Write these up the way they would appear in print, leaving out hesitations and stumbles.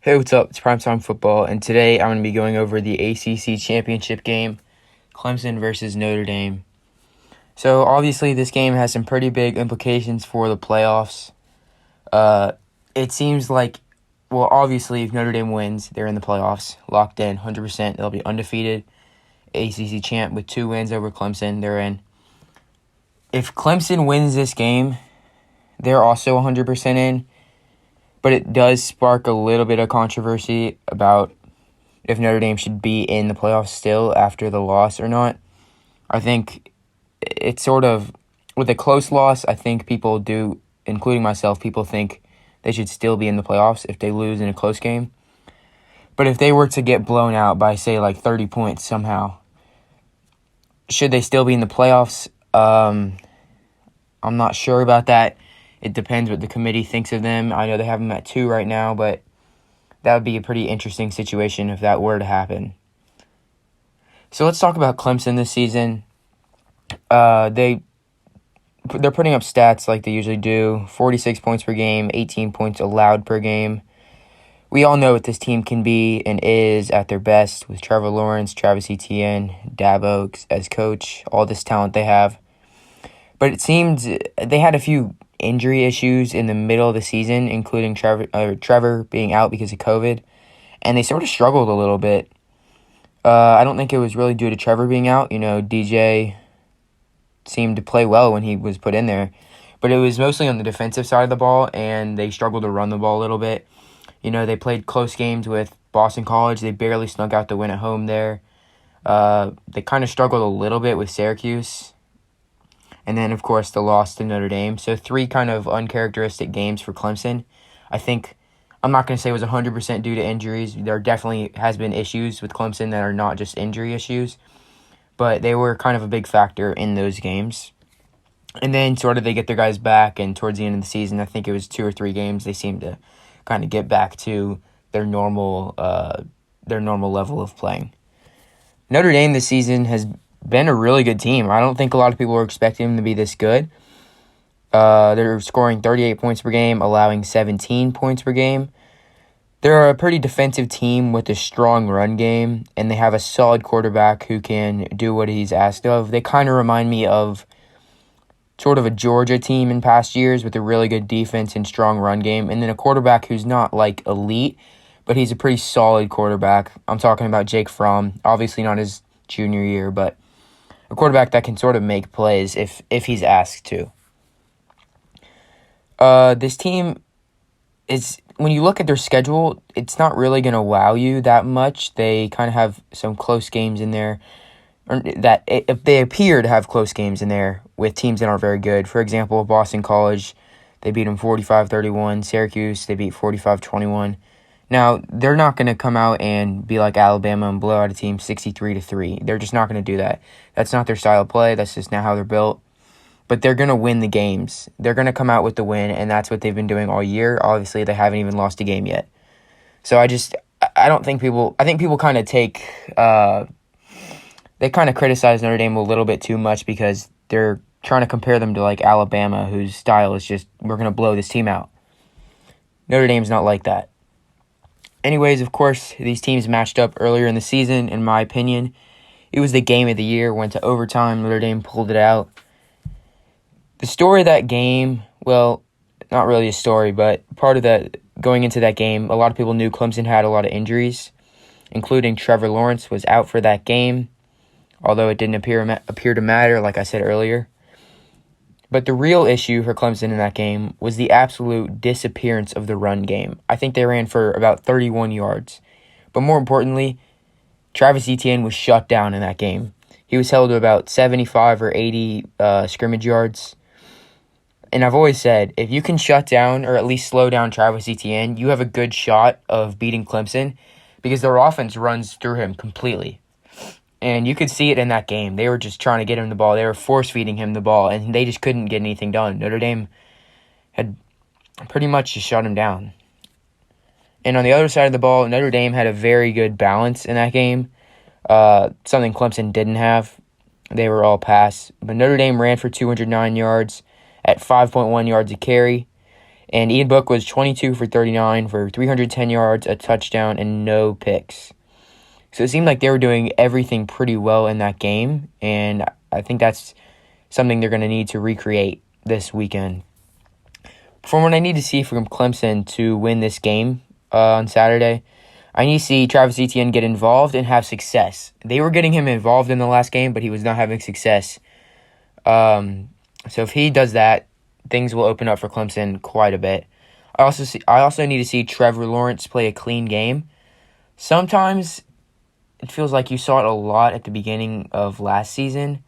Hey, what's up? It's Primetime Football, and today I'm going to be going over the ACC championship game, Clemson versus Notre Dame. So, obviously, this game has some pretty big implications for the playoffs. It seems like, well, obviously, if Notre Dame wins, they're in the playoffs, locked in, 100%. They'll be undefeated, ACC champ with 2 wins over Clemson. They're in. If Clemson wins this game, they're also 100% in. But it does spark a little bit of controversy about if Notre Dame should be in the playoffs still after the loss or not. I think it's sort of, with a close loss, I think people do, including myself, people think they should still be in the playoffs if they lose in a close game. But if they were to get blown out by, say, like 30 points somehow, should they still be in the playoffs? I'm not sure about that. It depends what the committee thinks of them. I know they have them at 2 right now, but that would be a pretty interesting situation if that were to happen. So let's talk about Clemson this season. They're putting up stats like they usually do. 46 points per game, 18 points allowed per game. We all know what this team can be and is at their best with Trevor Lawrence, Travis Etienne, Dabo as coach, all this talent they have. But it seems they had a few injury issues in the middle of the season, including Trevor being out because of COVID, and they sort of struggled a little bit. I don't think it was really due to Trevor being out. DJ seemed to play well when he was put in there, but it was mostly on the defensive side of the ball, and they struggled to run the ball a little bit. They played close games with Boston College. They barely snuck out the win at home there. They kind of struggled a little bit with Syracuse. And then, of course, the loss to Notre Dame. So 3 kind of uncharacteristic games for Clemson. I think, I'm not going to say it was 100% due to injuries. There definitely has been issues with Clemson that are not just injury issues. But they were kind of a big factor in those games. And then sort of they get their guys back, and towards the end of the season, I think it was 2 or 3 games, they seemed to kind of get back to their normal level of playing. Notre Dame this season has been a really good team. I don't think a lot of people were expecting them to be this good. They're scoring 38 points per game, allowing 17 points per game. They're a pretty defensive team with a strong run game, and they have a solid quarterback who can do what he's asked of. They kind of remind me of sort of a Georgia team in past years with a really good defense and strong run game, and then a quarterback who's not like elite, but he's a pretty solid quarterback. I'm talking about Jake Fromm. Obviously not his junior year, but a quarterback that can sort of make plays if he's asked to. This team is, when you look at their schedule, it's not really going to wow you that much. They kind of have some close games in there that if they appear to have close games in there with teams that aren't very good. For example, Boston College, they beat them 45-31. Syracuse, they beat 45-21. Now, they're not going to come out and be like Alabama and blow out a team 63-3. They're just not going to do that. That's not their style of play. That's just not how they're built. But they're going to win the games. They're going to come out with the win, and that's what they've been doing all year. Obviously, they haven't even lost a game yet. So I think people kind of they kind of criticize Notre Dame a little bit too much because they're trying to compare them to like Alabama, whose style is just, we're going to blow this team out. Notre Dame's not like that. Anyways, of course, these teams matched up earlier in the season, in my opinion. It was the game of the year, went to overtime, Notre Dame pulled it out. The story of that game, well, not really a story, but part of that, going into that game, a lot of people knew Clemson had a lot of injuries, including Trevor Lawrence was out for that game, although it didn't appear to matter, like I said earlier. But the real issue for Clemson in that game was the absolute disappearance of the run game. I think they ran for about 31 yards. But more importantly, Travis Etienne was shut down in that game. He was held to about 75 or 80 scrimmage yards. And I've always said, if you can shut down or at least slow down Travis Etienne, you have a good shot of beating Clemson because their offense runs through him completely. And you could see it in that game. They were just trying to get him the ball. They were force-feeding him the ball, and they just couldn't get anything done. Notre Dame had pretty much just shut him down. And on the other side of the ball, Notre Dame had a very good balance in that game, something Clemson didn't have. They were all pass. But Notre Dame ran for 209 yards at 5.1 yards a carry. And Ian Book was 22 for 39 for 310 yards, a touchdown, and no picks. So it seemed like they were doing everything pretty well in that game, and I think that's something they're going to need to recreate this weekend. From what I need to see from Clemson to win this game on Saturday, I need to see Travis Etienne get involved and have success. They were getting him involved in the last game, but he was not having success. So if he does that, things will open up for Clemson quite a bit. I also need to see Trevor Lawrence play a clean game. Sometimes it feels like you saw it a lot at the beginning of last season.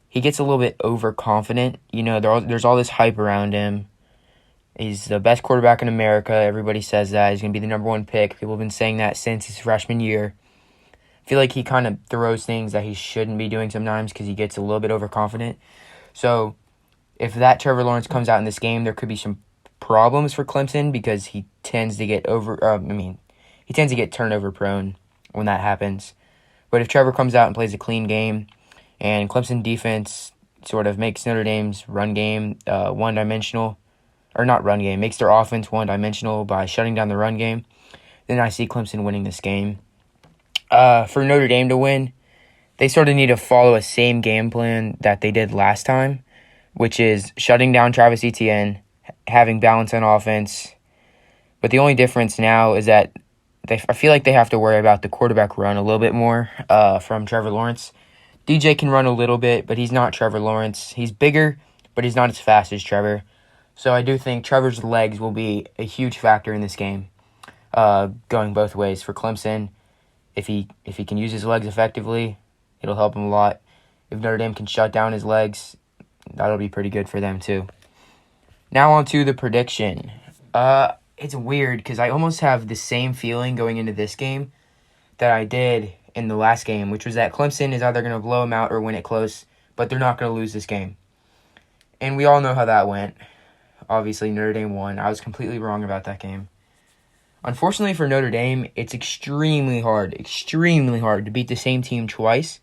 He gets a little bit overconfident. There's all this hype around him. He's the best quarterback in America. Everybody says that. He's going to be the number one pick. People have been saying that since his freshman year. I feel like he kind of throws things that he shouldn't be doing sometimes because he gets a little bit overconfident. So if that Trevor Lawrence comes out in this game, there could be some problems for Clemson because he tends to get turnover prone when that happens. But if Trevor comes out and plays a clean game and Clemson defense sort of makes Notre Dame's run game one-dimensional, or not run game, makes their offense one-dimensional by shutting down the run game, then I see Clemson winning this game. For Notre Dame to win, they sort of need to follow a same game plan that they did last time, which is shutting down Travis Etienne, having balance on offense. But the only difference now is that I feel like they have to worry about the quarterback run a little bit more from Trevor Lawrence. DJ can run a little bit, but he's not Trevor Lawrence. He's bigger, but he's not as fast as Trevor. So I do think Trevor's legs will be a huge factor in this game, going both ways for Clemson. If he can use his legs effectively, it'll help him a lot. If Notre Dame can shut down his legs, that'll be pretty good for them too. Now on to the prediction. It's weird because I almost have the same feeling going into this game that I did in the last game, which was that Clemson is either going to blow them out or win it close, but they're not going to lose this game. And we all know how that went. Obviously, Notre Dame won. I was completely wrong about that game. Unfortunately for Notre Dame, it's extremely hard to beat the same team twice,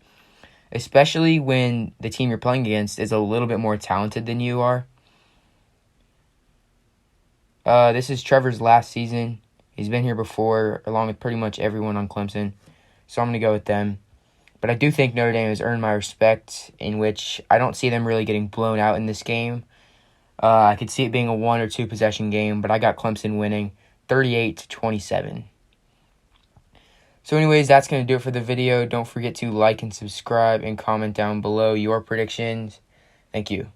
especially when the team you're playing against is a little bit more talented than you are. This is Trevor's last season. He's been here before, along with pretty much everyone on Clemson, so I'm going to go with them. But I do think Notre Dame has earned my respect, in which I don't see them really getting blown out in this game. I could see it being a 1 or 2 possession game, but I got Clemson winning 38-27. So anyways, that's going to do it for the video. Don't forget to like and subscribe and comment down below your predictions. Thank you.